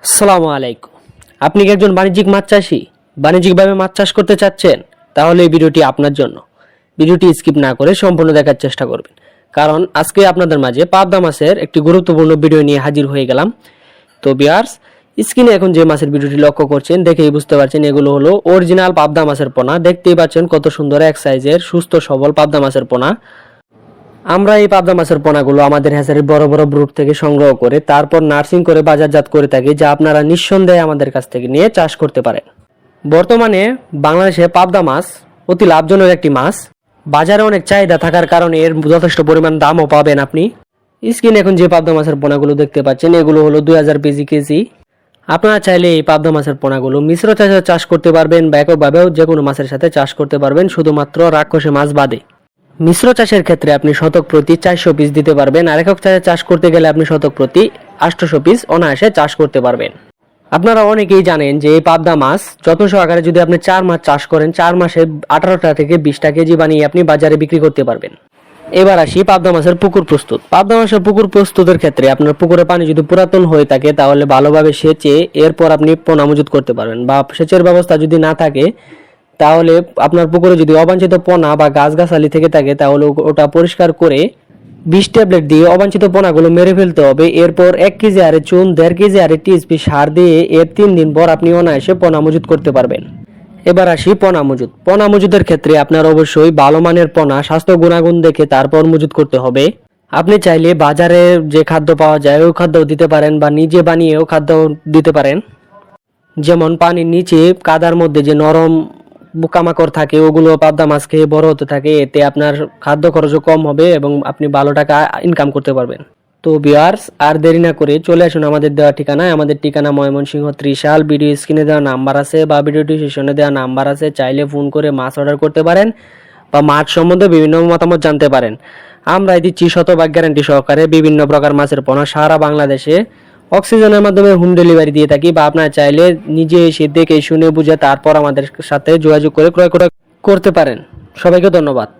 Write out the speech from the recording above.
আসসালামু আলাইকুম। আপনি কি একজন বাণিজ্যিক মাছ চাষী? বাণিজ্যিকভাবে মাছ চাষ করতে চাচ্ছেন? তাহলে এই ভিডিওটি আপনার জন্য। ভিডিওটি স্কিপ না করে সম্পূর্ণ দেখার চেষ্টা করবেন, কারণ আজকে আপনাদের মাঝে পাবদা মাছের একটি গুরুত্বপূর্ণ ভিডিও নিয়ে হাজির হয়ে গেলাম। তো ভিউয়ার্স, স্ক্রিনে এখন যে মাছের ভিডিওটি লক্ষ্য করছেন দেখেই বুঝতে পারছেন এগুলো হলো অরিজিনাল পাবদা মাছের পোনা। দেখতেই পাচ্ছেন কত সুন্দর এক সাইজের সুস্থ সবল পাবদা মাছের পোনা। আমরা এই পাবদা মাছের পোনাগুলো আমাদের হ্যাচারির বড় বড় ব্রুট থেকে সংগ্রহ করে তারপর নার্সিং করে বাজারজাত করে থাকি, যা আপনারা নিঃসন্দেহে আমাদের কাছ থেকে নিয়ে চাষ করতে পারেন। বর্তমানে বাংলাদেশে পাবদা মাছ অতি লাভজনক একটি মাছ। বাজারে অনেক চাহিদা থাকার কারণে এর যথেষ্ট পরিমাণ দামও পাবেন আপনি। স্ক্রিনে এখন যে পাবদা মাছের পোনাগুলো দেখতে পাচ্ছেন এগুলো হলো 2000 কেজি। আপনারা চাইলে এই পাবদা মাছের পোনাগুলো মিশ্র চাষে চাষ করতে পারবেন বা এককভাবেও যে কোনো মাছের সাথে চাষ করতে পারবেন, শুধুমাত্র রাক্ষসে মাছ বাদে। মিশ্র চাষের ক্ষেত্রে আপনি শতক প্রতি 400 পিস দিতে পারবেন, আর একক চাষে চাষ করতে গেলে আপনি শতক প্রতি 800 পিস অনায়াসে চাষ করতে পারবেন। আপনারা অনেকেই জানেন যে এই পাবদা মাছ যত্ন সহকারে যদি আপনি 4 মাস চাষ করেন, 4 মাসে 18টা থেকে 20টা কেজি বানিয়ে আপনি বাজারে বিক্রি করতে পারবেন। এবার আসি পাবদা মাছের পুকুর প্রস্তুত। পাবদা মাছের পুকুর প্রস্তুতের ক্ষেত্রে আপনার পুকুরের পানি যদি পুরাতন হয়ে থাকে তাহলে ভালোভাবে সেচে এরপর আপনি পোনা মজুত করতে পারবেন, বা সেচের ব্যবস্থা যদি না থাকে তাহলে আপনার পুকুরে যদি অবাঞ্ছিত পোনা বা গাছগাছালি থেকে থাকে তাহলে ওটা পরিষ্কার করে 20 ট্যাবলেট দিয়ে অবাঞ্ছিত পোনাগুলো মেরে ফেলতে হবে। এরপর 1 কেজি হারে চুন, 1.5 কেজি হারে টিএসপি সার দিয়ে এর 3 দিন পর আপনি অনায়াসে পোনা মজুত করতে পারবেন। এবার আসি পোনা মজুত। পোনা মজুদের ক্ষেত্রে আপনার অবশ্যই ভালো মানের পোনা স্বাস্থ্য গুণাগুণ দেখে তারপর মজুত করতে হবে। আপনি চাইলে বাজারে যে খাদ্য পাওয়া যায় ওই খাদ্য দিতে পারেন বা নিজে বানিয়েও খাদ্য দিতে পারেন। যেমন পানির নিচে কাদার মধ্যে যে নরম পোকামাকড় থাকে ওগুলো পাবদা মাছ খেয়ে বড় হতে থাকে, এতে আপনার খাদ্য খরচও কম হবে এবং আপনি ভালো টাকা ইনকাম করতে পারবেন। তো ভিউয়ার্স, আর দেরি না করে চলে আসুন আমাদের দেওয়া ঠিকানায়। আমাদের ঠিকানা ময়মনসিংহ ত্রিশাল। ভিডিও স্ক্রিনে দেওয়া নাম্বার আছে বা ভিডিও ডিসক্রিপশনে দেওয়া নাম্বার আছে, চাইলে ফোন করে মাছ অর্ডার করতে পারেন বা মাছ সম্বন্ধে বিভিন্ন মতামত জানতে পারেন। আমরা দিচ্ছি শতভাগ গ্যারান্টি সহকারে বিভিন্ন প্রকার মাছের পোনা সারা বাংলাদেশে অক্সিজেনের মাধ্যমে হোম ডেলিভারি দিয়ে থাকি, বা আপনারা চাইলে নিজে এসে দেখে শুনে বুঝে তারপর আমাদের সাথে যোগাযোগ করে ক্রয় করতে পারেন। সবাইকে ধন্যবাদ।